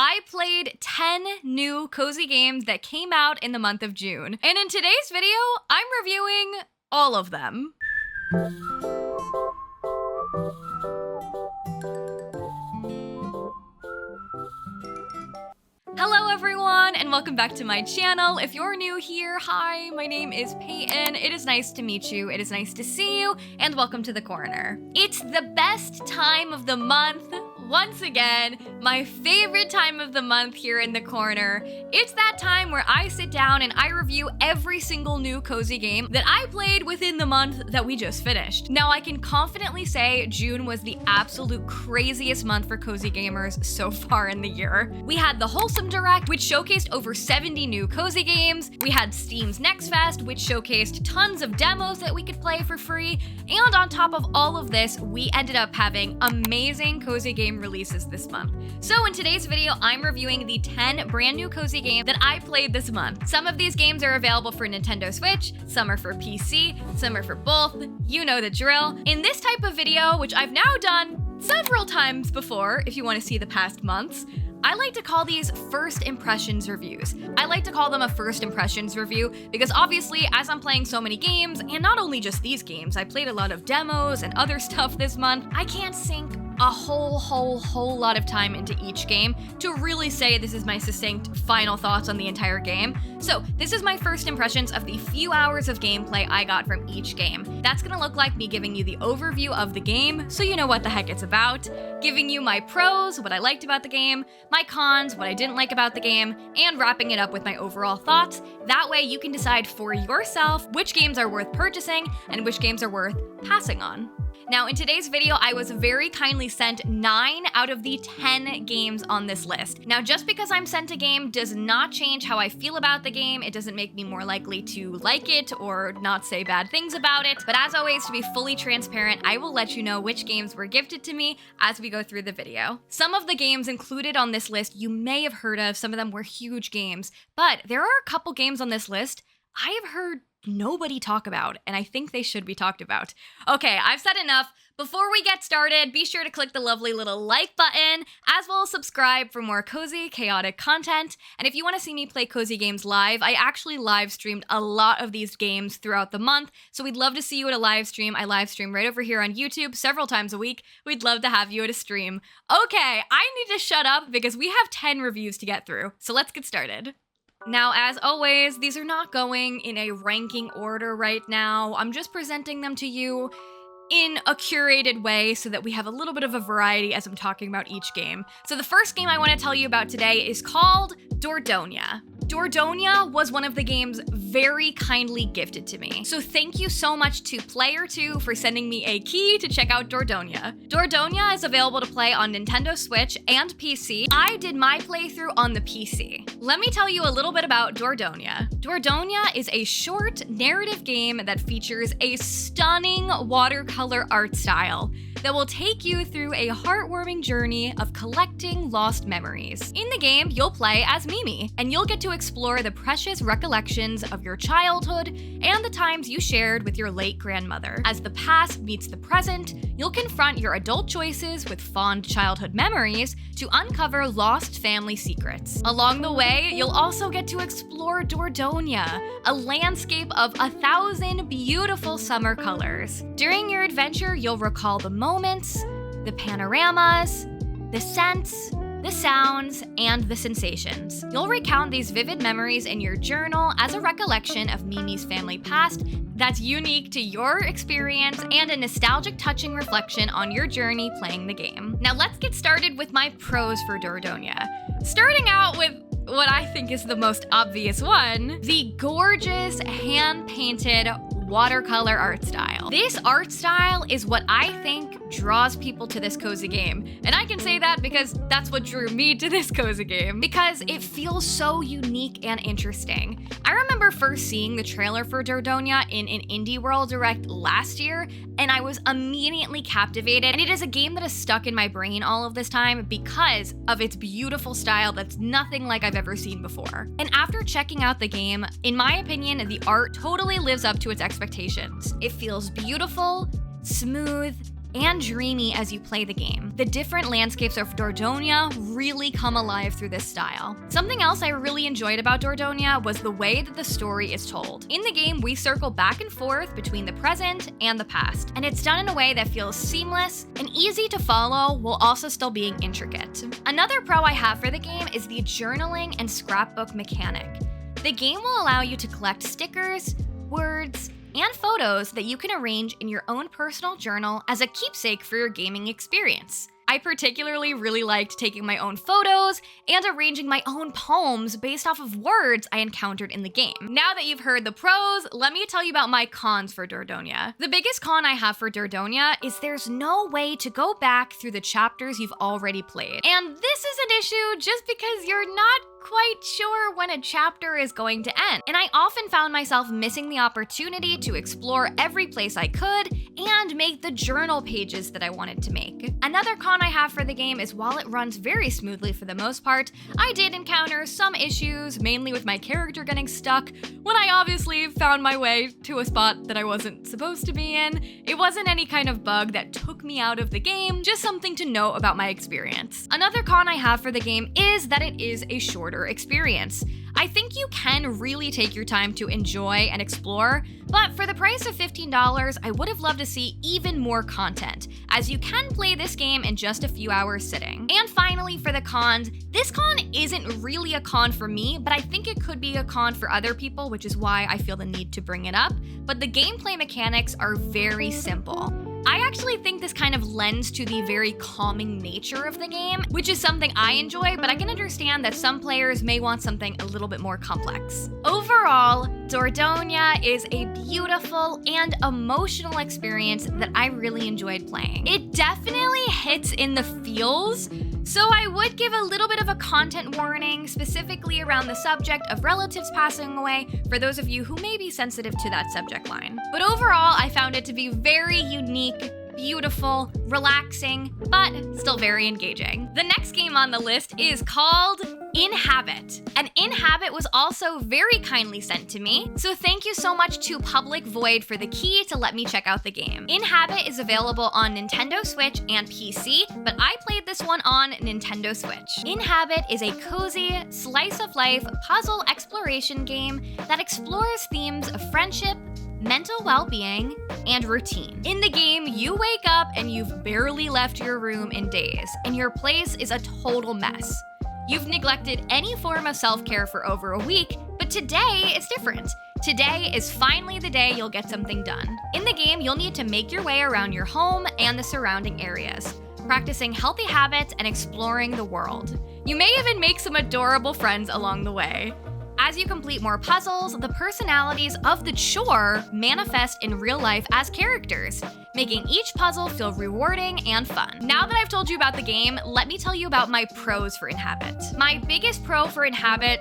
I played 10 new cozy games that came out in the month of June. And in today's video, I'm reviewing all of them. Hello everyone, and welcome back to my channel. If you're new here, hi, my name is Payton. It is nice to meet you, it is nice to see you, and welcome to the corner. It's the best time of the month. Once again, my favorite time of the month here in the corner. It's that time where I sit down and I review every single new cozy game that I played within the month that we just finished. Now, I can confidently say June was the absolute craziest month for cozy gamers so far in the year. We had the Wholesome Direct, which showcased over 70 new cozy games. We had Steam's Next Fest, which showcased tons of demos that we could play for free. And on top of all of this, we ended up having amazing cozy game releases this month. So in today's video, I'm reviewing the 10 brand new cozy games that I played this month. Some of these games are available for Nintendo Switch, some are for PC, some are for both. You know the drill. In this type of video, which I've now done several times before, if you want to see the past months, I like to call these first impressions reviews. I like to call them a first impressions review because obviously as I'm playing so many games, and not only just these games, I played a lot of demos and other stuff this month, I can't sink a whole lot of time into each game to really say this is my succinct final thoughts on the entire game. So this is my first impressions of the few hours of gameplay I got from each game. That's gonna look like me giving you the overview of the game so you know what the heck it's about, giving you my pros, what I liked about the game, my cons, what I didn't like about the game, and wrapping it up with my overall thoughts. That way you can decide for yourself which games are worth purchasing and which games are worth passing on. Now, in today's video, I was very kindly sent 9 out of the 10 games on this list. Now, just because I'm sent a game does not change how I feel about the game. It doesn't make me more likely to like it or not say bad things about it. But as always, to be fully transparent, I will let you know which games were gifted to me as we go through the video. Some of the games included on this list you may have heard of. Some of them were huge games. But there are a couple games on this list I have heard nobody talk about, and I think they should be talked about. Okay, I've said enough. Before we get started, be sure to click the lovely little like button, as well as subscribe for more cozy, chaotic content. And if you want to see me play cozy games live, I actually live streamed a lot of these games throughout the month, so we'd love to see you at a live stream. I live stream right over here on YouTube several times a week. We'd love to have you at a stream. Okay, I need to shut up because we have 10 reviews to get through, so let's get started. Now, as always, these are not going in a ranking order right now. I'm just presenting them to you in a curated way so that we have a little bit of a variety as I'm talking about each game. So the first game I want to tell you about today is called DORDOGNE. DORDOGNE was one of the games very kindly gifted to me. So thank you so much to Player2 for sending me a key to check out DORDOGNE. DORDOGNE is available to play on Nintendo Switch and PC. I did my playthrough on the PC. Let me tell you a little bit about DORDOGNE. DORDOGNE is a short narrative game that features a stunning watercolor art style that will take you through a heartwarming journey of collecting lost memories. In the game, you'll play as Mimi, and you'll get to explore the precious recollections of your childhood and the times you shared with your late grandmother. As the past meets the present, you'll confront your adult choices with fond childhood memories to uncover lost family secrets. Along the way, you'll also get to explore DORDOGNE, a landscape of 1,000 beautiful summer colors. During your adventure, you'll recall the moments, the panoramas, the scents, the sounds, and the sensations. You'll recount these vivid memories in your journal as a recollection of Mimi's family past that's unique to your experience and a nostalgic touching reflection on your journey playing the game. Now let's get started with my pros for DORDOGNE. Starting out with what I think is the most obvious one, the gorgeous hand-painted watercolor art style. This art style is what I think draws people to this cozy game. And I can say that because that's what drew me to this cozy game, because it feels so unique and interesting. I remember first seeing the trailer for DORDOGNE in an Indie World Direct last year, and I was immediately captivated. And it is a game that has stuck in my brain all of this time because of its beautiful style that's nothing like I've ever seen before. And after checking out the game, in my opinion, the art totally lives up to its expectations. It feels beautiful, smooth, and dreamy as you play the game. The different landscapes of Dordogne really come alive through this style. Something else I really enjoyed about Dordogne was the way that the story is told. In the game, we circle back and forth between the present and the past, and it's done in a way that feels seamless and easy to follow while also still being intricate. Another pro I have for the game is the journaling and scrapbook mechanic. The game will allow you to collect stickers, words, and photos that you can arrange in your own personal journal as a keepsake for your gaming experience. I particularly really liked taking my own photos and arranging my own poems based off of words I encountered in the game. Now that you've heard the pros, let me tell you about my cons for Dordogne. The biggest con I have for Dordogne is there's no way to go back through the chapters you've already played. And this is an issue just because you're not quite sure when a chapter is going to end. And I often found myself missing the opportunity to explore every place I could and make the journal pages that I wanted to make. Another con I have for the game is while it runs very smoothly for the most part, I did encounter some issues, mainly with my character getting stuck when I obviously found my way to a spot that I wasn't supposed to be in. It wasn't any kind of bug that took me out of the game, just something to note about my experience. Another con I have for the game is that it is a shorter experience. I think you can really take your time to enjoy and explore, but for the price of $15, I would have loved to see even more content, as you can play this game in just a few hours sitting. And finally, for the cons, this con isn't really a con for me, but I think it could be a con for other people, which is why I feel the need to bring it up. But the gameplay mechanics are very simple. I actually think this kind of lends to the very calming nature of the game, which is something I enjoy, but I can understand that some players may want something a little bit more complex. Overall, Dordogne is a beautiful and emotional experience that I really enjoyed playing. It definitely hits in the feels, so I would give a little bit of a content warning, specifically around the subject of relatives passing away, for those of you who may be sensitive to that subject line. But overall, I found it to be very unique, beautiful, relaxing, but still very engaging. The next game on the list is called INHABIT. And INHABIT was also very kindly sent to me, so thank you so much to Public Void for the key to let me check out the game. INHABIT is available on Nintendo Switch and PC, but I played this one on Nintendo Switch. INHABIT is a cozy, slice-of-life puzzle exploration game that explores themes of friendship, mental well-being, and routine. In the game, you wake up and you've barely left your room in days, and your place is a total mess. You've neglected any form of self-care for over a week, but today is different. Today is finally the day you'll get something done. In the game, you'll need to make your way around your home and the surrounding areas, practicing healthy habits and exploring the world. You may even make some adorable friends along the way. As you complete more puzzles, the personalities of the chore manifest in real life as characters, making each puzzle feel rewarding and fun. Now that I've told you about the game, let me tell you about my pros for INHABIT. My biggest pro for INHABIT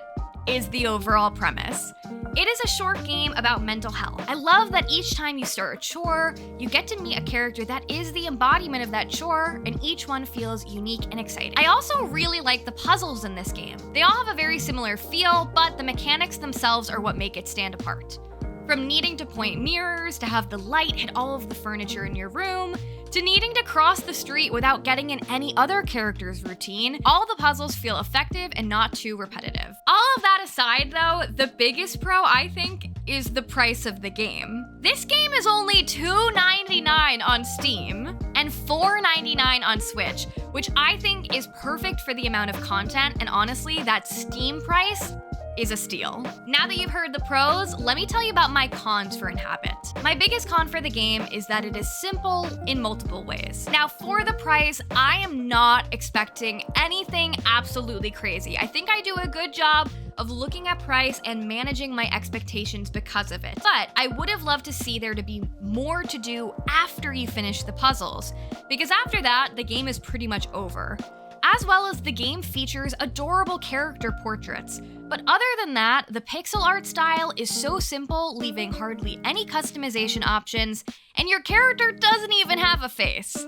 is the overall premise. It is a short game about mental health. I love that each time you start a chore, you get to meet a character that is the embodiment of that chore, and each one feels unique and exciting. I also really like the puzzles in this game. They all have a very similar feel, but the mechanics themselves are what make it stand apart. From needing to point mirrors, to have the light hit all of the furniture in your room, to needing to cross the street without getting in any other character's routine, all the puzzles feel effective and not too repetitive. All of that aside though, the biggest pro I think is the price of the game. This game is only $2.99 on Steam and $4.99 on Switch, which I think is perfect for the amount of content, and honestly, that Steam price is a steal. Now that you've heard the pros, let me tell you about my cons for INHABIT. My biggest con for the game is that it is simple in multiple ways. Now for the price, I am not expecting anything absolutely crazy. I think I do a good job of looking at price and managing my expectations because of it. But I would have loved to see there to be more to do after you finish the puzzles, because after that, the game is pretty much over. As well as the game features adorable character portraits. But other than that, the pixel art style is so simple, leaving hardly any customization options, and your character doesn't even have a face.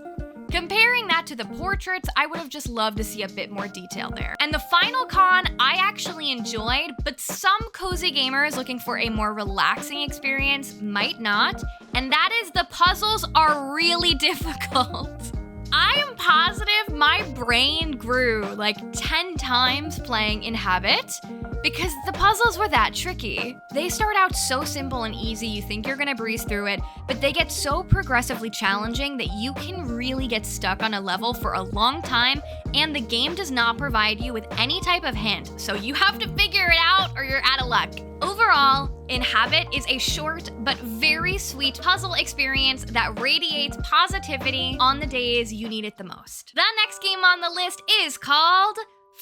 Comparing that to the portraits, I would have just loved to see a bit more detail there. And the final con I actually really enjoyed, but some cozy gamers looking for a more relaxing experience might not, and that is the puzzles are really difficult. I am positive my brain grew like 10 times playing INHABIT because the puzzles were that tricky. They start out so simple and easy, you think you're gonna breeze through it, but they get so progressively challenging that you can really get stuck on a level for a long time, and the game does not provide you with any type of hint, so you have to figure it out or you're out of luck. Overall, INHABIT is a short but very sweet puzzle experience that radiates positivity on the days you need it the most. The next game on the list is called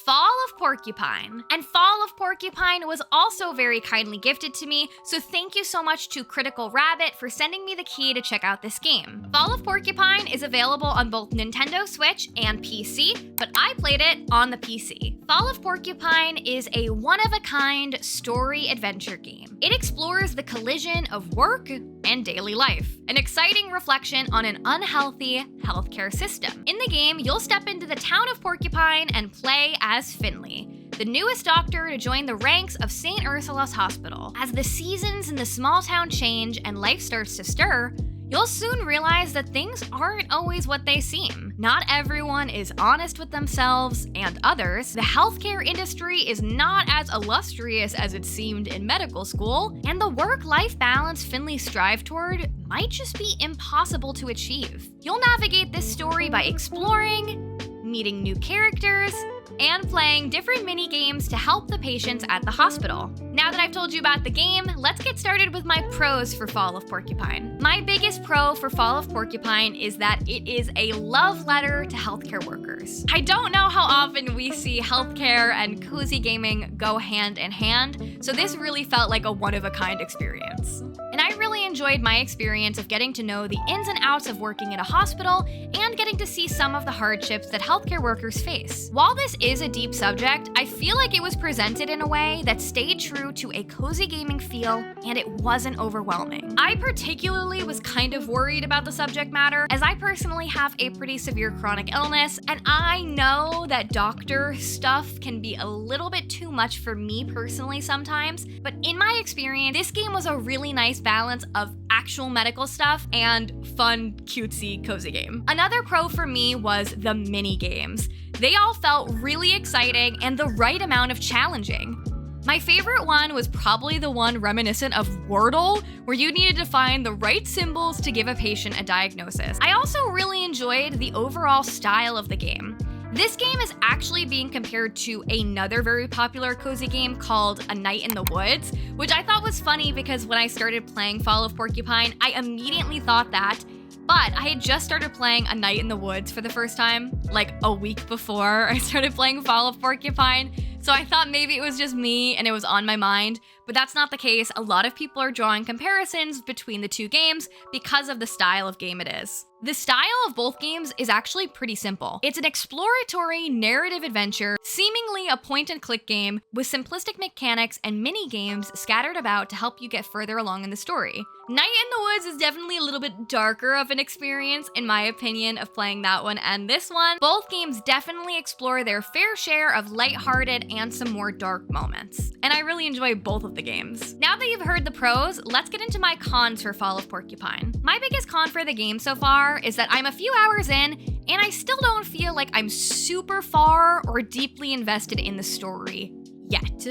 Fall of Porcupine. And Fall of Porcupine was also very kindly gifted to me, so thank you so much to Critical Rabbit for sending me the key to check out this game. Fall of Porcupine is available on both Nintendo Switch and PC, but I played it on the PC. Fall of Porcupine is a one-of-a-kind story adventure game. It explores the collision of work and daily life, an exciting reflection on an unhealthy healthcare system. In the game, you'll step into the town of Porcupine and play as Finley, the newest doctor to join the ranks of St. Ursula's Hospital. As the seasons in the small town change and life starts to stir, you'll soon realize that things aren't always what they seem. Not everyone is honest with themselves and others. The healthcare industry is not as illustrious as it seemed in medical school, and the work-life balance Finley strived toward might just be impossible to achieve. You'll navigate this story by exploring, meeting new characters, and playing different mini-games to help the patients at the hospital. Now that I've told you about the game, let's get started with my pros for Fall of Porcupine. My biggest pro for Fall of Porcupine is that it is a love letter to healthcare workers. I don't know how often we see healthcare and cozy gaming go hand in hand, so this really felt like a one-of-a-kind experience. And I really enjoyed my experience of getting to know the ins and outs of working in a hospital and getting to see some of the hardships that healthcare workers face. While this is a deep subject, I feel like it was presented in a way that stayed true to a cozy gaming feel and it wasn't overwhelming. I particularly was kind of worried about the subject matter, as I personally have a pretty severe chronic illness, and I know that doctor stuff can be a little bit too much for me personally sometimes, but in my experience, this game was a really nice balance of actual medical stuff and fun, cutesy, cozy game. Another pro for me was the mini games. They all felt really exciting and the right amount of challenging. My favorite one was probably the one reminiscent of Wordle, where you needed to find the right symbols to give a patient a diagnosis. I also really enjoyed the overall style of the game. This game is actually being compared to another very popular cozy game called A Night in the Woods, which I thought was funny because when I started playing Fall of Porcupine, I immediately thought that, but I had just started playing A Night in the Woods for the first time, like a week before I started playing Fall of Porcupine, so I thought maybe it was just me and it was on my mind, but that's not the case. A lot of people are drawing comparisons between the two games because of the style of game it is. The style of both games is actually pretty simple. It's an exploratory narrative adventure, seemingly a point-and-click game with simplistic mechanics and mini-games scattered about to help you get further along in the story. Night in the Woods is definitely a little bit darker of an experience, in my opinion, of playing that one and this one. Both games definitely explore their fair share of lighthearted and some more dark moments, and I really enjoy both of the games. Now that you've heard the pros, let's get into my cons for Fall of Porcupine. My biggest con for the game so far is that I'm a few hours in and I still don't feel like I'm super far or deeply invested in the story yet.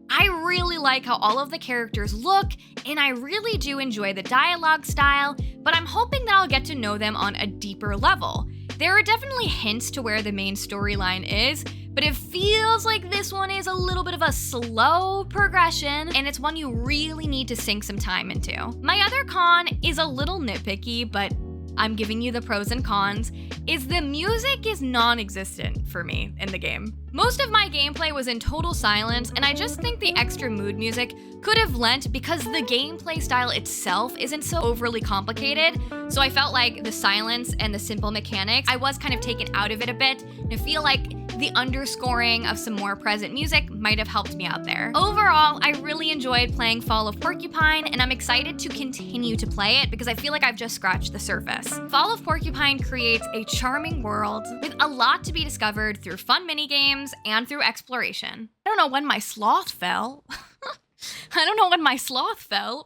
I really like how all of the characters look, and I really do enjoy the dialogue style, but I'm hoping that I'll get to know them on a deeper level. There are definitely hints to where the main storyline is, but it feels like this one is a little bit of a slow progression, and it's one you really need to sink some time into. My other con is a little nitpicky, but I'm giving you the pros and cons, is the music is non-existent for me in the game. Most of my gameplay was in total silence, and I just think the extra mood music could have lent because the gameplay style itself isn't so overly complicated, so I felt like the silence and the simple mechanics, I was kind of taken out of it a bit, and I feel like the underscoring of some more present music might have helped me out there. Overall, I really enjoyed playing Fall of Porcupine, and I'm excited to continue to play it because I feel like I've just scratched the surface. Fall of Porcupine creates a charming world with a lot to be discovered through fun minigames and through exploration. I don't know when my sloth fell.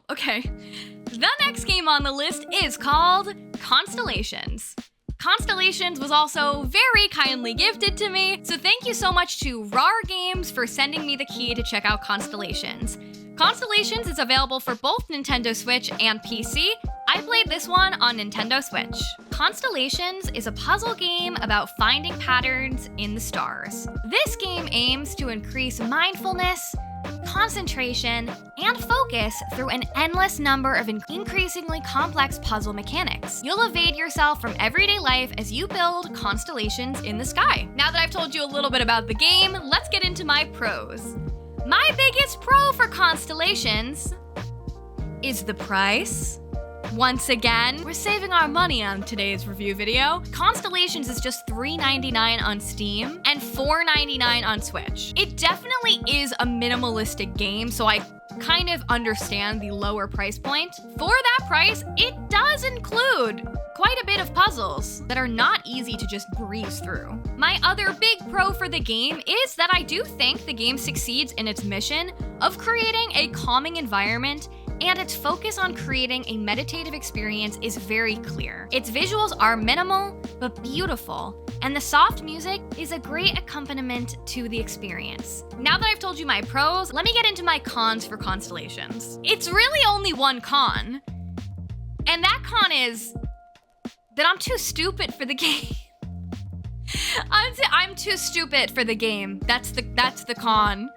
Okay. The next game on the list is called Constellations. Constellations was also very kindly gifted to me, so thank you so much to RAR Games for sending me the key to check out Constellations. Constellations is available for both Nintendo Switch and PC. I played this one on Nintendo Switch. Constellations is a puzzle game about finding patterns in the stars. This game aims to increase mindfulness, concentration, and focus through an endless number of increasingly complex puzzle mechanics. You'll evade yourself from everyday life as you build constellations in the sky. Now that I've told you a little bit about the game, let's get into my pros. My biggest pro for Constellations is the price. Once again, we're saving our money on today's review video. Constellations is just $3.99 on Steam and $4.99 on Switch. It definitely is a minimalistic game, so I kind of understand the lower price point. For that price, it does include quite a bit of puzzles that are not easy to just breeze through. My other big pro for the game is that I do think the game succeeds in its mission of creating a calming environment, and its focus on creating a meditative experience is very clear. Its visuals are minimal, but beautiful, and the soft music is a great accompaniment to the experience. Now that I've told you my pros, let me get into my cons for Constellations. It's really only one con, and that con is that I'm too stupid for the game. I'm too stupid for the game. That's the con.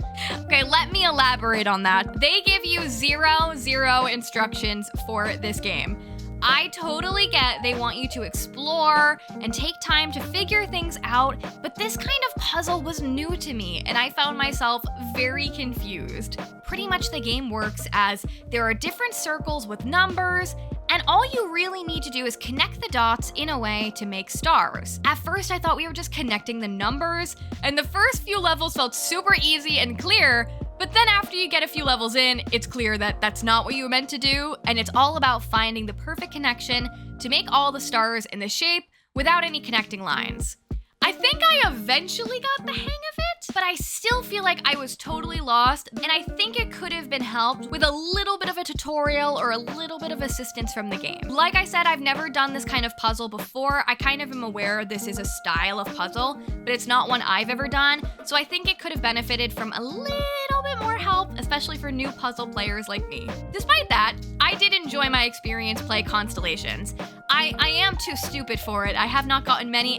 Okay, let me elaborate on that. They give you zero instructions for this game. I totally get they want you to explore and take time to figure things out, but this kind of puzzle was new to me, and I found myself very confused. Pretty much the game works as there are different circles with numbers, and all you really need to do is connect the dots in a way to make stars. At first, I thought we were just connecting the numbers, and the first few levels felt super easy and clear, but then after you get a few levels in, it's clear that that's not what you were meant to do, and it's all about finding the perfect connection to make all the stars in the shape without any connecting lines. I think I eventually got the hang of it, but I still feel like I was totally lost, and I think it could have been helped with a little bit of a tutorial or a little bit of assistance from the game. Like I said, I've never done this kind of puzzle before. I kind of am aware this is a style of puzzle, but it's not one I've ever done, so I think it could have benefited from a little bit more help, especially for new puzzle players like me. Despite that, I did enjoy my experience playing Constellations. I am too stupid for it. I have not gotten many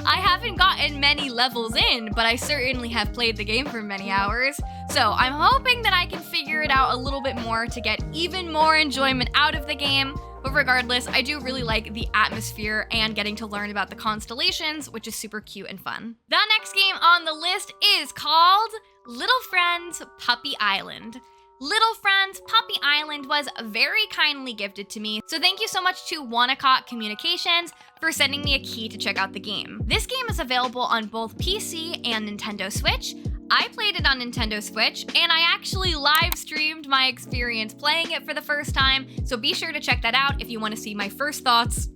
I haven't gotten many levels in, but I certainly have played the game for many hours. So I'm hoping that I can figure it out a little bit more to get even more enjoyment out of the game. But regardless, I do really like the atmosphere and getting to learn about the constellations, which is super cute and fun. The next game on the list is called Little Friends Puppy Island. Little Friends Puppy Island was very kindly gifted to me, so thank you so much to Wanacott Communications for sending me a key to check out the game. This game is available on both PC and Nintendo Switch. I played it on Nintendo Switch, and I actually live streamed my experience playing it for the first time, so be sure to check that out if you want to see my first thoughts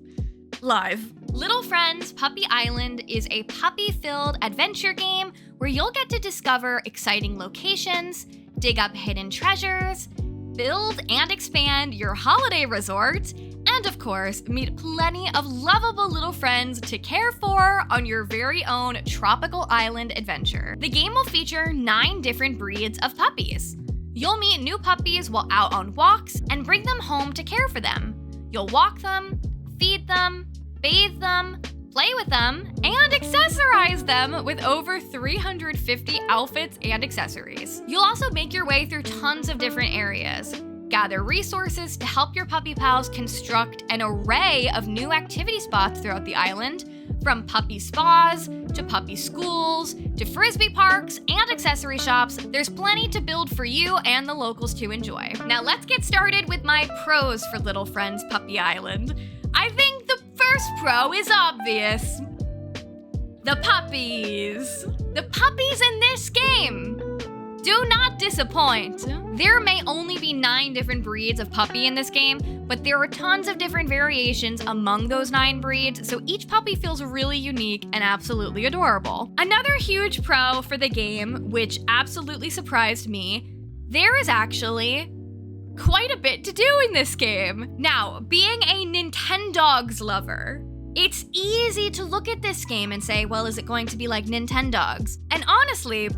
live. Little Friends Puppy Island is a puppy-filled adventure game where you'll get to discover exciting locations, dig up hidden treasures, build and expand your holiday resort, and of course, meet plenty of lovable little friends to care for on your very own tropical island adventure. The game will feature 9 different breeds of puppies. You'll meet new puppies while out on walks and bring them home to care for them. You'll walk them, feed them, bathe them, play with them, and accessorize them with over 350 outfits and accessories. You'll also make your way through tons of different areas, gather resources to help your puppy pals construct an array of new activity spots throughout the island, from puppy spas, to puppy schools, to frisbee parks, and accessory shops. There's plenty to build for you and the locals to enjoy. Now let's get started with my pros for Little Friends Puppy Island. I think the first pro is obvious. the puppies. The puppies in this game do not disappoint. There may only be 9 different breeds of puppy in this game, but there are tons of different variations among those 9 breeds, so each puppy feels really unique and absolutely adorable. Another huge pro for the game, which absolutely surprised me, there is actually quite a bit to do in this game. Now, being a Nintendogs lover, it's easy to look at this game and say, well, is it going to be like Nintendogs? And honestly,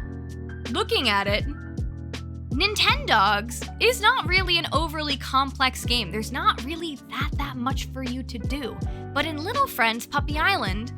looking at it, Nintendogs is not really an overly complex game. There's not really that much for you to do. But in Little Friends Puppy Island,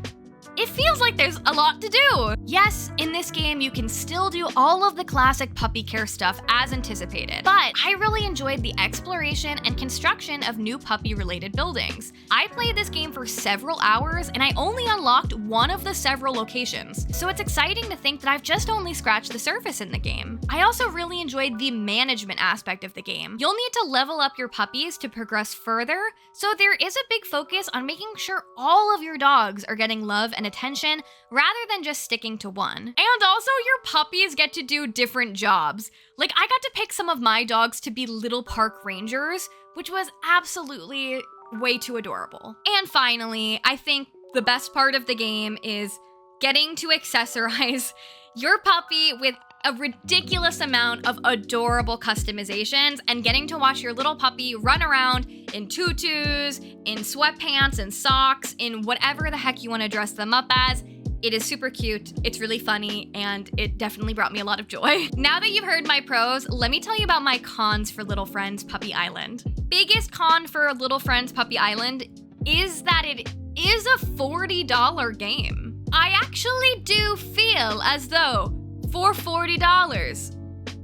it feels like there's a lot to do. Yes, in this game, you can still do all of the classic puppy care stuff as anticipated, but I really enjoyed the exploration and construction of new puppy-related buildings. I played this game for several hours, and I only unlocked one of the several locations, so it's exciting to think that I've just only scratched the surface in the game. I also really enjoyed the management aspect of the game. You'll need to level up your puppies to progress further, so there is a big focus on making sure all of your dogs are getting love and attention rather than just sticking to one. And also your puppies get to do different jobs. Like I got to pick some of my dogs to be little park rangers, which was absolutely way too adorable. And finally, I think the best part of the game is getting to accessorize your puppy with a ridiculous amount of adorable customizations and getting to watch your little puppy run around in tutus, in sweatpants and socks, in whatever the heck you want to dress them up as. It is super cute, it's really funny, and it definitely brought me a lot of joy. Now that you've heard my pros, let me tell you about my cons for Little Friends Puppy Island. Biggest con for Little Friends Puppy Island is that it is a $40 game. I actually do feel as though for $40,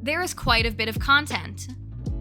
there is quite a bit of content.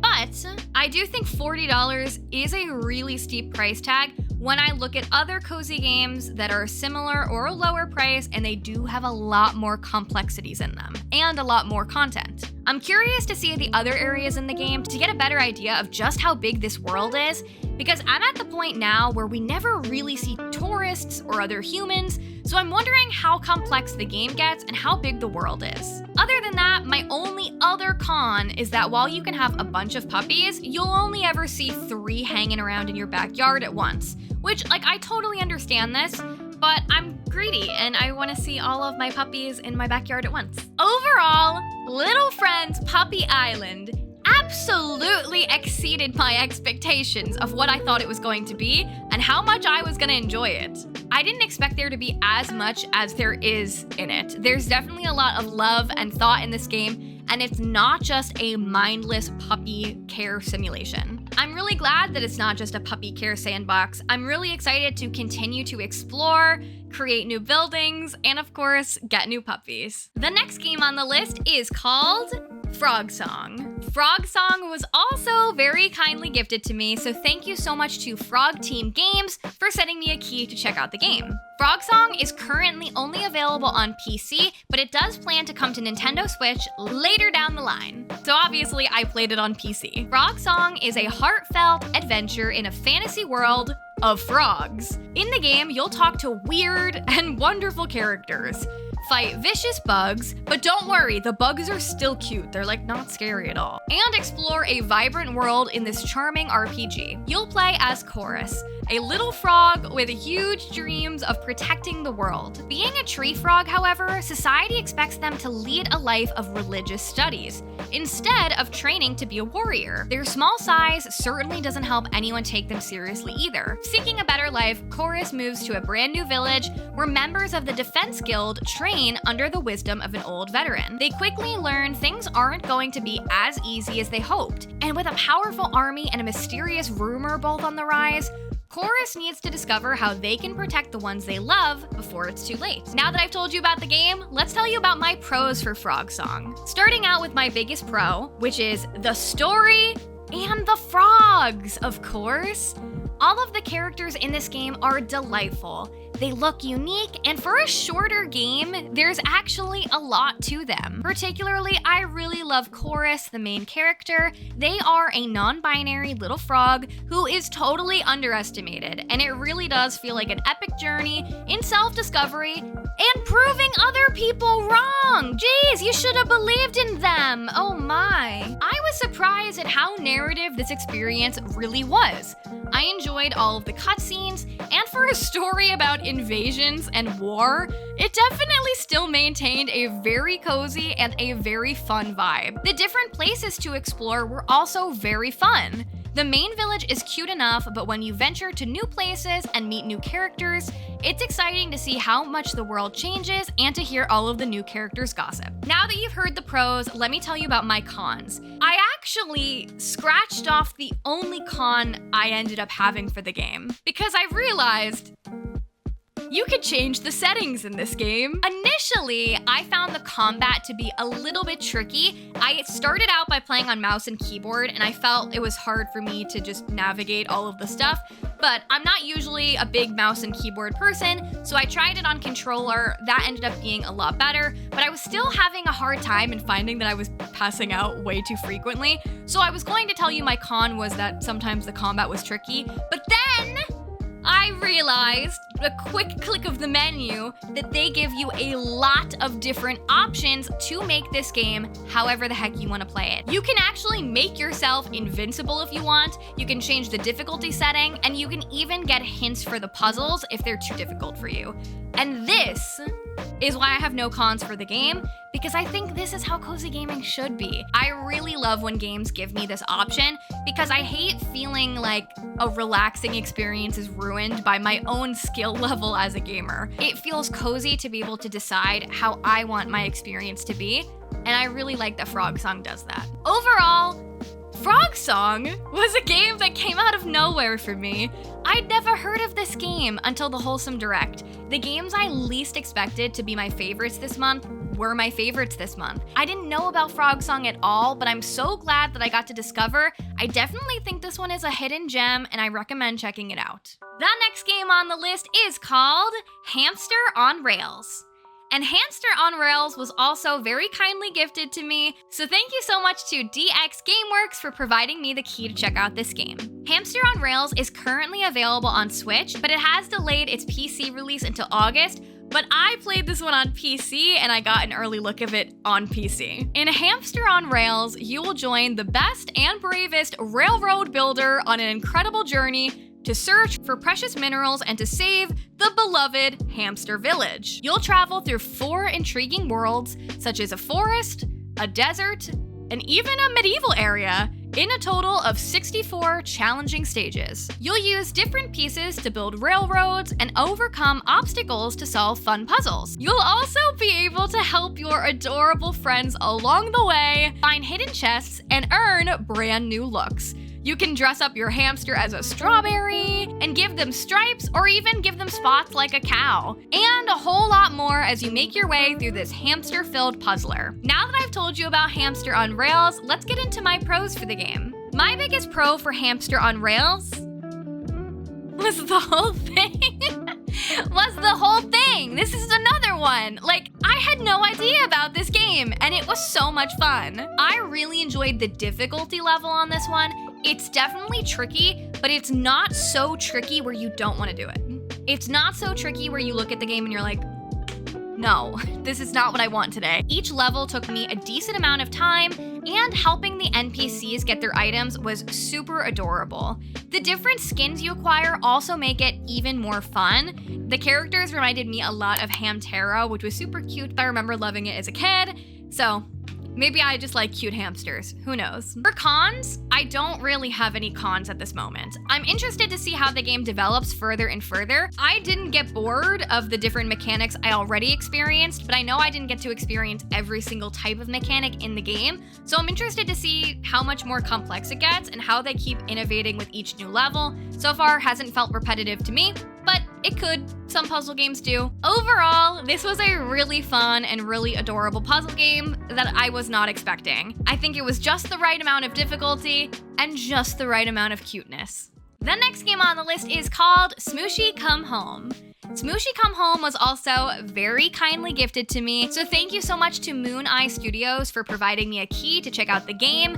But I do think $40 is a really steep price tag when I look at other cozy games that are similar or a lower price, and they do have a lot more complexities in them and a lot more content. I'm curious to see the other areas in the game to get a better idea of just how big this world is, because I'm at the point now where we never really see tourists or other humans, so I'm wondering how complex the game gets and how big the world is. Other than that, my only other con is that while you can have a bunch of puppies, you'll only ever see 3 hanging around in your backyard at once, which, like, I totally understand this, but I'm greedy and I want to see all of my puppies in my backyard at once. Overall, Little Friends Puppy Island absolutely exceeded my expectations of what I thought it was going to be and how much I was going to enjoy it. I didn't expect there to be as much as there is in it. There's definitely a lot of love and thought in this game, and it's not just a mindless puppy care simulation. I'm really glad that it's not just a puppy care sandbox. I'm really excited to continue to explore, create new buildings, and of course, get new puppies. The next game on the list is called FROGSONG. FROGSONG was also very kindly gifted to me, so thank you so much to Frog Team Games for sending me a key to check out the game. FROGSONG is currently only available on PC, but it does plan to come to Nintendo Switch later down the line. So obviously I played it on PC. FROGSONG is a heartfelt adventure in a fantasy world of frogs. In the game, you'll talk to weird and wonderful characters, fight vicious bugs, but don't worry, the bugs are still cute. They're like not scary at all. And explore a vibrant world in this charming RPG. You'll play as Chorus, a little frog with huge dreams of protecting the world. Being a tree frog, however, society expects them to lead a life of religious studies, instead of training to be a warrior. Their small size certainly doesn't help anyone take them seriously either. Seeking a better life, Chorus moves to a brand new village where members of the Defense Guild train under the wisdom of an old veteran. They quickly learn things aren't going to be as easy as they hoped, and with a powerful army and a mysterious rumor both on the rise, Chorus needs to discover how they can protect the ones they love before it's too late. Now that I've told you about the game, let's tell you about my pros for FROGSONG. Starting out with my biggest pro, which is the story and the frogs, of course. All of the characters in this game are delightful. They look unique, and for a shorter game, there's actually a lot to them. Particularly, I really love Chorus, the main character. They are a non-binary little frog who is totally underestimated, and it really does feel like an epic journey in self-discovery And proving other people wrong! Jeez, you should have believed in them! Oh my. I was surprised at how narrative this experience really was. I enjoyed all of the cutscenes, and for a story about invasions and war, it definitely still maintained a very cozy and a very fun vibe. The different places to explore were also very fun. The main village is cute enough, but when you venture to new places and meet new characters, it's exciting to see how much the world changes and to hear all of the new characters' gossip. Now that you've heard the pros, let me tell you about my cons. I actually scratched off the only con I ended up having for the game, because I realized you could change the settings in this game. Initially, I found the combat to be a little bit tricky. I started out by playing on mouse and keyboard, and I felt it was hard for me to just navigate all of the stuff, but I'm not usually a big mouse and keyboard person, so I tried it on controller. That ended up being a lot better, but I was still having a hard time and finding that I was passing out way too frequently. So I was going to tell you my con was that sometimes the combat was tricky, but then I realized, a quick click of the menu, that they give you a lot of different options to make this game however the heck you want to play it. You can actually make yourself invincible if you want, you can change the difficulty setting, and you can even get hints for the puzzles if they're too difficult for you. And this is why I have no cons for the game, because I think this is how cozy gaming should be. I really love when games give me this option, because I hate feeling like a relaxing experience is ruined by my own skill level as a gamer. It feels cozy to be able to decide how I want my experience to be, and I really like that FROGSONG does that. Overall, FROGSONG was a game that came out of nowhere for me. I'd never heard of this game until the Wholesome Direct. The games I least expected to be my favorites this month were my favorites this month. I didn't know about FROGSONG at all, but I'm so glad that I got to discover. I definitely think this one is a hidden gem, and I recommend checking it out. The next game on the list is called HAMSTER on Rails. And HAMSTER on Rails was also very kindly gifted to me, so thank you so much to DX Gameworks for providing me the key to check out this game. HAMSTER on Rails is currently available on Switch, but it has delayed its PC release until August, but I played this one on PC and I got an early look of it on PC. In HAMSTER on Rails, you will join the best and bravest railroad builder on an incredible journey to search for precious minerals and to save the beloved Hamster Village. You'll travel through 4 intriguing worlds, such as a forest, a desert, and even a medieval area, in a total of 64 challenging stages. You'll use different pieces to build railroads and overcome obstacles to solve fun puzzles. You'll also be able to help your adorable friends along the way, find hidden chests, and earn brand new looks. You can dress up your hamster as a strawberry and give them stripes or even give them spots like a cow. And a whole lot more as you make your way through this hamster-filled puzzler. Now that I've told you about HAMSTER on Rails, let's get into my pros for the game. My biggest pro for HAMSTER on Rails was the whole thing. This is another one. Like, I had no idea about this game and it was so much fun. I really enjoyed the difficulty level on this one. It's definitely tricky, but it's not so tricky where you don't want to do it. It's not so tricky where you look at the game and you're like, no, this is not what I want today. Each level took me a decent amount of time, and helping the NPCs get their items was super adorable. The different skins you acquire also make it even more fun. The characters reminded me a lot of Hamtera, which was super cute. I remember loving it as a kid, so maybe I just like cute hamsters, who knows. For cons, I don't really have any cons at this moment. I'm interested to see how the game develops further and further. I didn't get bored of the different mechanics I already experienced, but I know I didn't get to experience every single type of mechanic in the game, so I'm interested to see how much more complex it gets and how they keep innovating with each new level. So far, hasn't felt repetitive to me, but it could. Some puzzle games do. Overall, this was a really fun and really adorable puzzle game that I was not expecting. I think it was just the right amount of difficulty and just the right amount of cuteness. The next game on the list is called SMUSHI Come Home. SMUSHI Come Home was also very kindly gifted to me, so thank you so much to Moon Eye Studios for providing me a key to check out the game.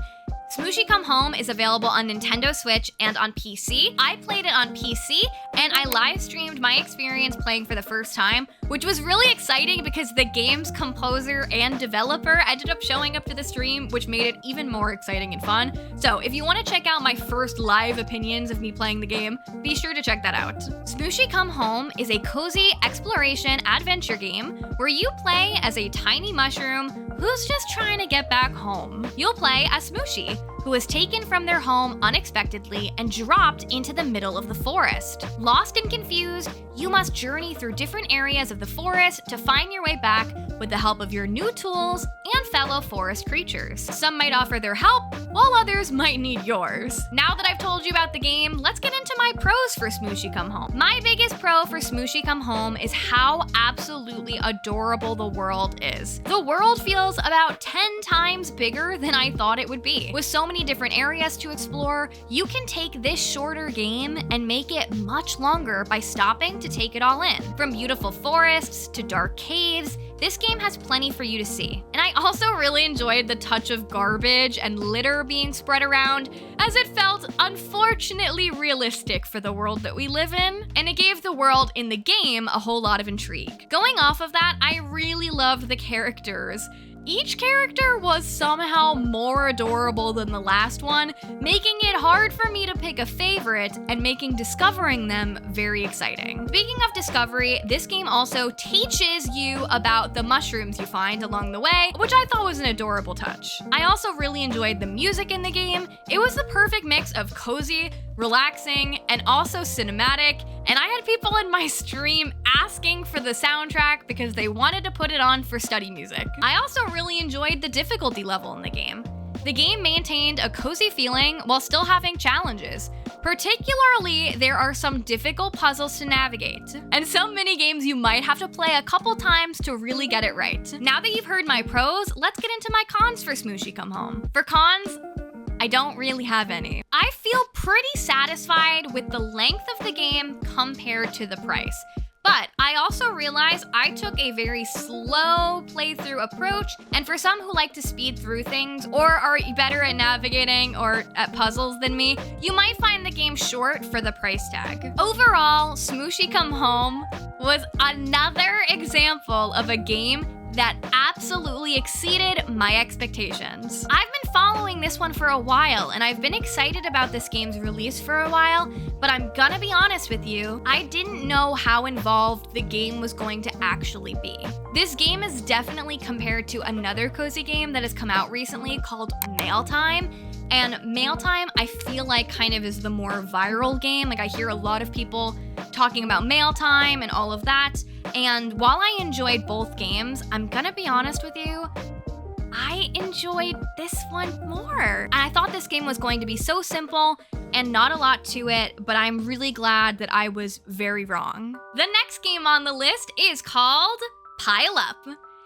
SMUSHI Come Home is available on Nintendo Switch and on PC. I played it on PC, and I live streamed my experience playing for the first time, which was really exciting because the game's composer and developer ended up showing up to the stream, which made it even more exciting and fun. So if you want to check out my first live opinions of me playing the game, be sure to check that out. SMUSHI Come Home is a cozy exploration adventure game where you play as a tiny mushroom who's just trying to get back home. You'll play as SMUSHI, who was taken from their home unexpectedly and dropped into the middle of the forest. Lost and confused, you must journey through different areas of the forest to find your way back with the help of your new tools and fellow forest creatures. Some might offer their help, while others might need yours. Now that I've told you about the game, let's get into my pros for SMUSHI Come Home. My biggest pro for SMUSHI Come Home is how absolutely adorable the world is. The world feels about 10 times bigger than I thought it would be. With so many different areas to explore, you can take this shorter game and make it much longer by stopping to take it all in. From beautiful forests to dark caves, this game has plenty for you to see. And I also really enjoyed the touch of garbage and litter being spread around, as it felt unfortunately realistic for the world that we live in, and it gave the world in the game a whole lot of intrigue. Going off of that, I really loved the characters. Each character was somehow more adorable than the last one, making it hard for me to pick a favorite and making discovering them very exciting. Speaking of discovery, this game also teaches you about the mushrooms you find along the way, which I thought was an adorable touch. I also really enjoyed the music in the game. It was the perfect mix of cozy, relaxing, and also cinematic, and I had people in my stream asking for the soundtrack because they wanted to put it on for study music. I also really enjoyed the difficulty level in the game. The game maintained a cozy feeling while still having challenges. Particularly, there are some difficult puzzles to navigate, and some mini games you might have to play a couple times to really get it right. Now that you've heard my pros, let's get into my cons for SMUSHI Come Home. For cons, I don't really have any. I feel pretty satisfied with the length of the game compared to the price. But I also realize I took a very slow playthrough approach, and for some who like to speed through things or are better at navigating or at puzzles than me, you might find the game short for the price tag. Overall, SMUSHI Come Home was another example of a game that absolutely exceeded my expectations. I've been following this one for a while, and I've been excited about this game's release for a while, but I'm gonna be honest with you, I didn't know how involved the game was going to actually be. This game is definitely compared to another cozy game that has come out recently called Mail Time, and Mail Time I feel like kind of is the more viral game. Like, I hear a lot of people talking about Mail Time and all of that, and while I enjoyed both games, I'm gonna be honest with you, I enjoyed this one more. And I thought this game was going to be so simple and not a lot to it, but I'm really glad that I was very wrong. The next game on the list is called Pile Up.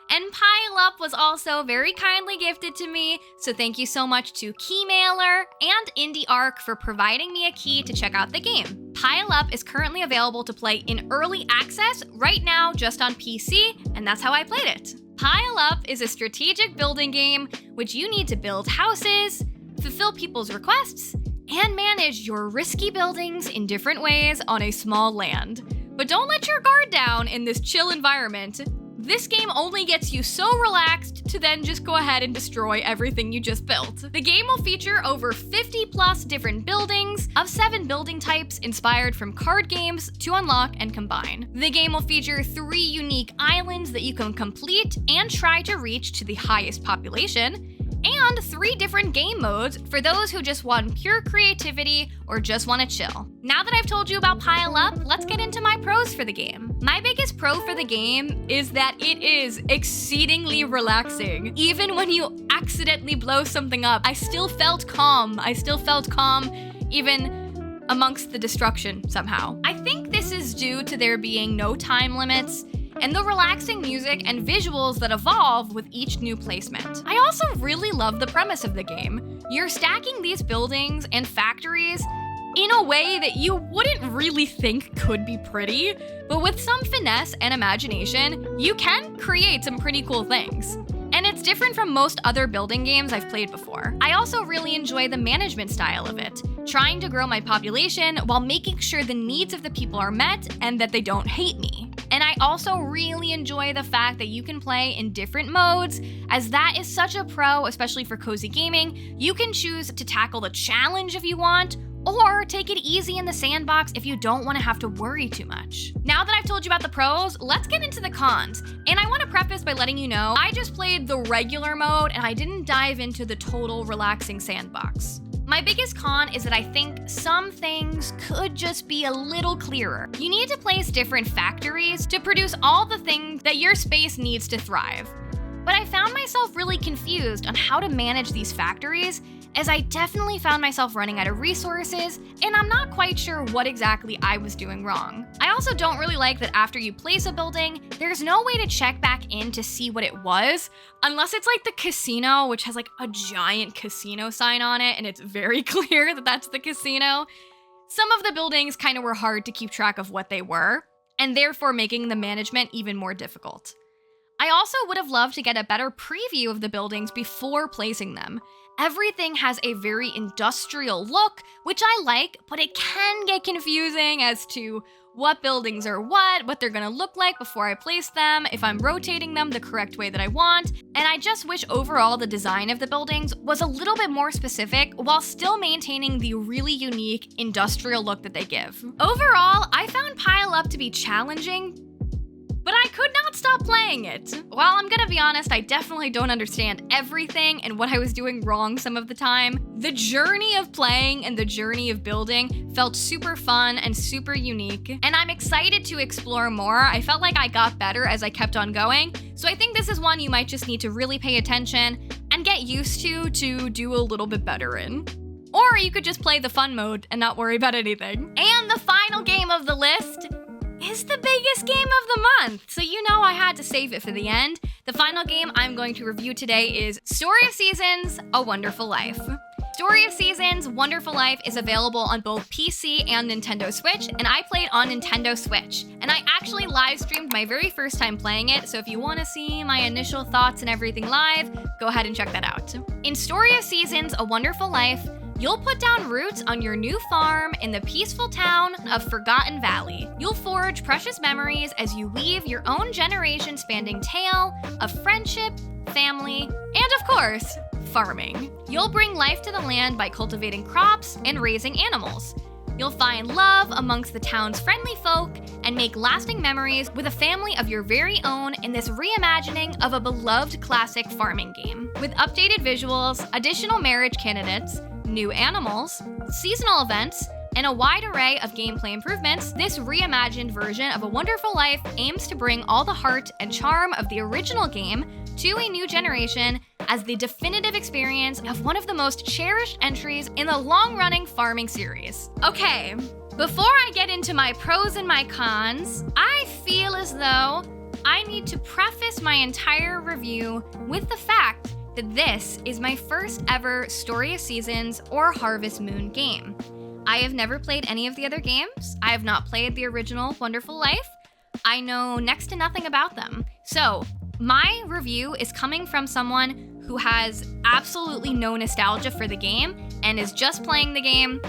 And Pile Up was also very kindly gifted to me, so thank you so much to Keymailer and IndieArc for providing me a key to check out the game. Pile Up is currently available to play in early access right now just on PC, and that's how I played it. Pile Up is a strategic building game which you need to build houses, fulfill people's requests, and manage your risky buildings in different ways on a small land. But don't let your guard down in this chill environment. This game only gets you so relaxed to then just go ahead and destroy everything you just built. The game will feature over 50 plus different buildings of 7 building types inspired from card games to unlock and combine. The game will feature 3 unique islands that you can complete and try to reach to the highest population, and 3 different game modes for those who just want pure creativity or just want to chill. Now that I've told you about Pile Up, let's get into my pros for the game. My biggest pro for the game is that it is exceedingly relaxing. Even when you accidentally blow something up, I still felt calm. Even amongst the destruction somehow. I think this is due to there being no time limits and the relaxing music and visuals that evolve with each new placement. I also really love the premise of the game. You're stacking these buildings and factories in a way that you wouldn't really think could be pretty, but with some finesse and imagination, you can create some pretty cool things. And it's different from most other building games I've played before. I also really enjoy the management style of it, trying to grow my population while making sure the needs of the people are met and that they don't hate me. And I also really enjoy the fact that you can play in different modes, as that is such a pro, especially for cozy gaming. You can choose to tackle the challenge if you want, or take it easy in the sandbox if you don't want to have to worry too much. Now that I've told you about the pros, let's get into the cons. And I want to preface by letting you know, I just played the regular mode and I didn't dive into the total relaxing sandbox. My biggest con is that I think some things could just be a little clearer. You need to place different factories to produce all the things that your space needs to thrive. But I found myself really confused on how to manage these factories, as I definitely found myself running out of resources, and I'm not quite sure what exactly I was doing wrong. I also don't really like that after you place a building, there's no way to check back in to see what it was, unless it's like the casino, which has like a giant casino sign on it, and it's very clear that that's the casino. Some of the buildings kind of were hard to keep track of what they were, and therefore making the management even more difficult. I also would have loved to get a better preview of the buildings before placing them. Everything has a very industrial look, which I like, but it can get confusing as to what buildings are what they're gonna look like before I place them, if I'm rotating them the correct way that I want, and I just wish overall the design of the buildings was a little bit more specific while still maintaining the really unique industrial look that they give. Overall, I found Pile Up to be challenging, but I could not stop playing it. While I'm gonna be honest, I definitely don't understand everything and what I was doing wrong some of the time, the journey of playing and the journey of building felt super fun and super unique, and I'm excited to explore more. I felt like I got better as I kept on going, so I think this is one you might just need to really pay attention and get used to do a little bit better in. Or you could just play the fun mode and not worry about anything. And the final game of the list is the biggest game of the month, so you know I had to save it for the end. The final game I'm going to review today is Story of Seasons: A Wonderful Life. Story of Seasons: Wonderful Life is available on both PC and Nintendo Switch, and I played on Nintendo Switch. And I actually live streamed my very first time playing it, so if you want to see my initial thoughts and everything live, go ahead and check that out. In Story of Seasons: A Wonderful Life, you'll put down roots on your new farm in the peaceful town of Forgotten Valley. You'll forge precious memories as you weave your own generation-spanning tale of friendship, family, and of course, farming. You'll bring life to the land by cultivating crops and raising animals. You'll find love amongst the town's friendly folk and make lasting memories with a family of your very own in this reimagining of a beloved classic farming game. With updated visuals, additional marriage candidates, new animals, seasonal events, and a wide array of gameplay improvements, this reimagined version of A Wonderful Life aims to bring all the heart and charm of the original game to a new generation as the definitive experience of one of the most cherished entries in the long-running farming series. Okay, before I get into my pros and my cons, I feel as though I need to preface my entire review with the fact that this is my first ever Story of Seasons or Harvest Moon game. I have never played any of the other games. I have not played the original Wonderful Life. I know next to nothing about them. So my review is coming from someone who has absolutely no nostalgia for the game and is just playing the game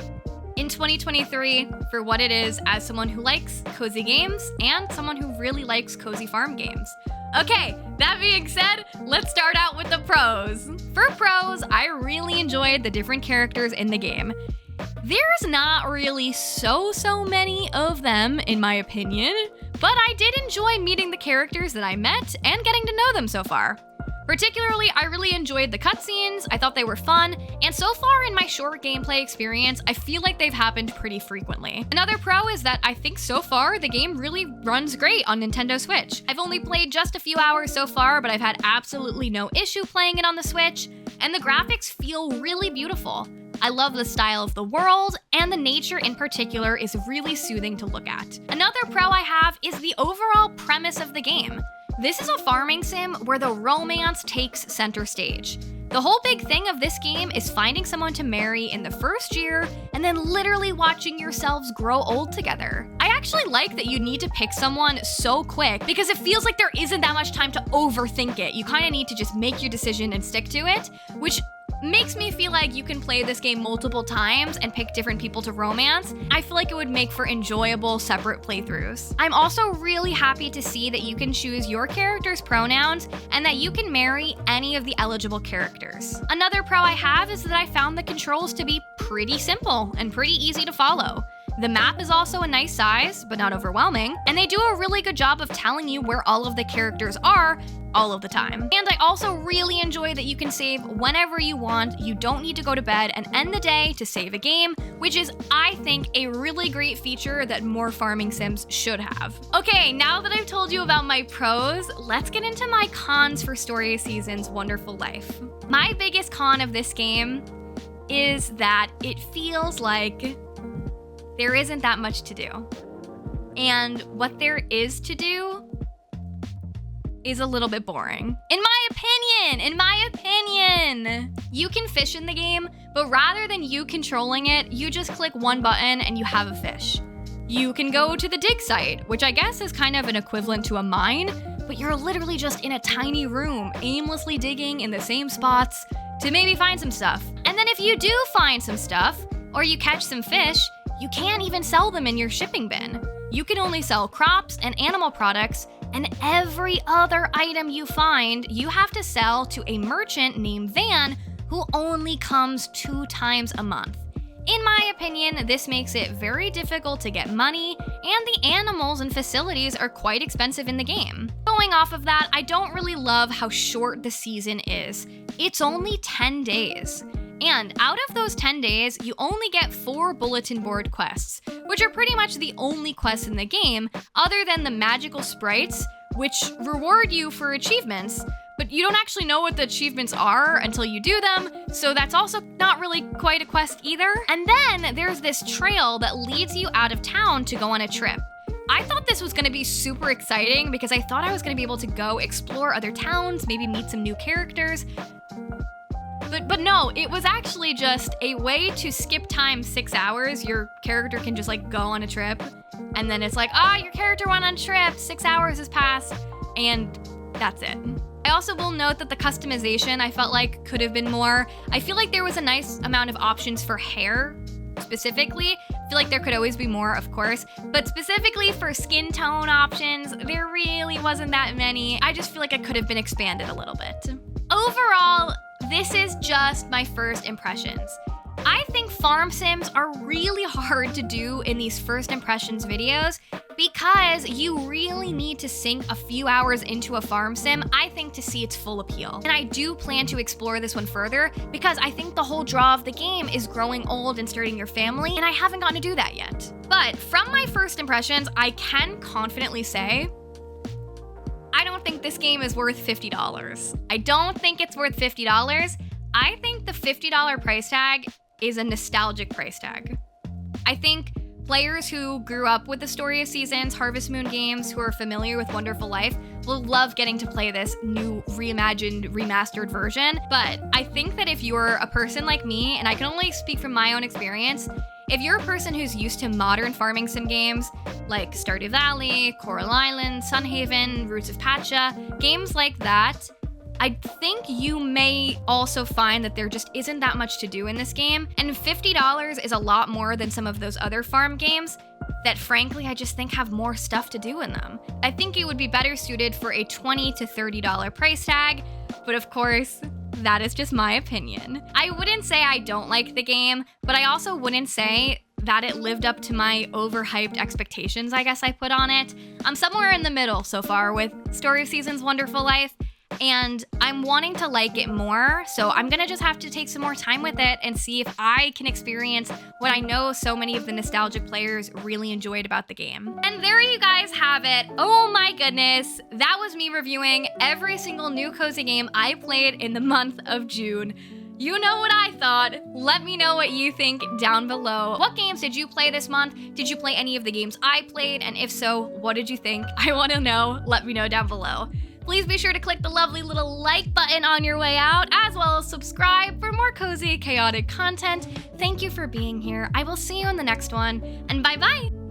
in 2023 for what it is as someone who likes cozy games and someone who really likes cozy farm games. Okay, that being said, let's start out with the pros. For pros, I really enjoyed the different characters in the game. There's not really so many of them, in my opinion, but I did enjoy meeting the characters that I met and getting to know them so far. Particularly, I really enjoyed the cutscenes, I thought they were fun, and so far in my short gameplay experience, I feel like they've happened pretty frequently. Another pro is that I think so far the game really runs great on Nintendo Switch. I've only played just a few hours so far, but I've had absolutely no issue playing it on the Switch, and the graphics feel really beautiful. I love the style of the world, and the nature in particular is really soothing to look at. Another pro I have is the overall premise of the game. This is a farming sim where the romance takes center stage. The whole big thing of this game is finding someone to marry in the first year and then literally watching yourselves grow old together. I actually like that you need to pick someone so quick because it feels like there isn't that much time to overthink it. You kind of need to just make your decision and stick to it, which makes me feel like you can play this game multiple times and pick different people to romance. I feel like it would make for enjoyable separate playthroughs. I'm also really happy to see that you can choose your character's pronouns and that you can marry any of the eligible characters. Another pro I have is that I found the controls to be pretty simple and pretty easy to follow. The map is also a nice size, but not overwhelming, and they do a really good job of telling you where all of the characters are all of the time. And I also really enjoy that you can save whenever you want. You don't need to go to bed and end the day to save a game, which is, I think, a really great feature that more farming sims should have. Okay, now that I've told you about my pros, let's get into my cons for Story of Seasons Wonderful Life. My biggest con of this game is that it feels like there isn't that much to do. And what there is to do is a little bit boring. In my opinion, you can fish in the game, but rather than you controlling it, you just click one button and you have a fish. You can go to the dig site, which I guess is kind of an equivalent to a mine, but you're literally just in a tiny room, aimlessly digging in the same spots to maybe find some stuff. And then if you do find some stuff, or you catch some fish, you can't even sell them in your shipping bin. You can only sell crops and animal products, and every other item you find, you have to sell to a merchant named Van who only comes 2 times a month. In my opinion, this makes it very difficult to get money, and the animals and facilities are quite expensive in the game. Going off of that, I don't really love how short the season is. It's only 10 days. And out of those 10 days, you only get 4 bulletin board quests, which are pretty much the only quests in the game, other than the magical sprites, which reward you for achievements, but you don't actually know what the achievements are until you do them, so that's also not really quite a quest either. And then there's this trail that leads you out of town to go on a trip. I thought this was gonna be super exciting because I thought I was gonna be able to go explore other towns, maybe meet some new characters. But no, it was actually just a way to skip time 6 hours. Your character can just like go on a trip, and then it's like, your character went on a trip, 6 hours has passed, and that's it. I also will note that the customization I felt like could have been more. I feel like there was a nice amount of options for hair, specifically. I feel like there could always be more, of course, but specifically for skin tone options, there really wasn't that many. I just feel like it could have been expanded a little bit. Overall, this is just my first impressions. I think farm sims are really hard to do in these first impressions videos because you really need to sink a few hours into a farm sim, I think, to see its full appeal. And I do plan to explore this one further because I think the whole draw of the game is growing old and starting your family, and I haven't gotten to do that yet. But from my first impressions, I can confidently say I don't think this game is worth $50. I don't think it's worth $50. I think the $50 price tag is a nostalgic price tag. I think players who grew up with the Story of Seasons, Harvest Moon games, who are familiar with Wonderful Life, will love getting to play this new reimagined, remastered version. But I think that if you're a person like me, and I can only speak from my own experience, if you're a person who's used to modern farming sim games like Stardew Valley, Coral Island, Sunhaven, Roots of Pacha, games like that, I think you may also find that there just isn't that much to do in this game, and $50 is a lot more than some of those other farm games that frankly I just think have more stuff to do in them. I think it would be better suited for a $20 to $30 price tag, but of course, that is just my opinion. I wouldn't say I don't like the game, but I also wouldn't say that it lived up to my overhyped expectations I guess I put on it. I'm somewhere in the middle so far with Story of Seasons Wonderful Life, and I'm wanting to like it more, so I'm gonna just have to take some more time with it and see if I can experience what I know so many of the nostalgic players really enjoyed about the game. And there you guys have it. Oh my goodness, that was me reviewing every single new cozy game I played in the month of June. You know what I thought. Let me know what you think down below. What games did you play this month? Did you play any of the games I played? And if so, what did you think? I want to know. Let me know down below. Please be sure to click the lovely little like button on your way out, as well as subscribe for more cozy, chaotic content. Thank you for being here. I will see you in the next one, and bye-bye!